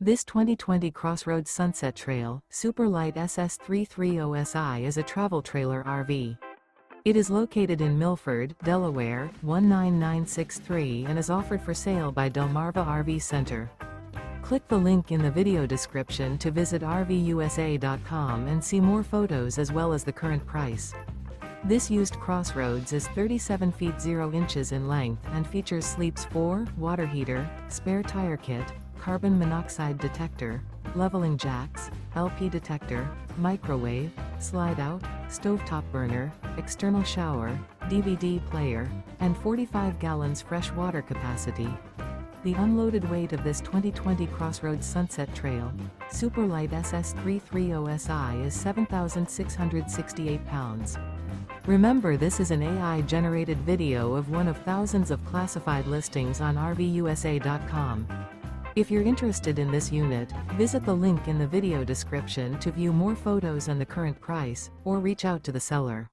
This 2020 CrossRoads Sunset Trail, Super Lite SS330SI is a travel trailer RV. It is located in Milford, Delaware, 19963 and is offered for sale by Delmarva RV Center. Click the link in the video description to visit RVUSA.com and see more photos as well as the current price. This used CrossRoads is 37 feet 0 inches in length and features sleeps 4, water heater, spare tire kit, carbon monoxide detector, leveling jacks, LP detector, microwave, slide-out, stovetop burner, external shower, DVD player, and 45 gallons fresh water capacity. The unloaded weight of this 2020 CrossRoads Sunset Trail, Super Lite SS330SI is 7,668 pounds. Remember, this is an AI-generated video of one of thousands of classified listings on RVUSA.com. If you're interested in this unit, visit the link in the video description to view more photos and the current price, or reach out to the seller.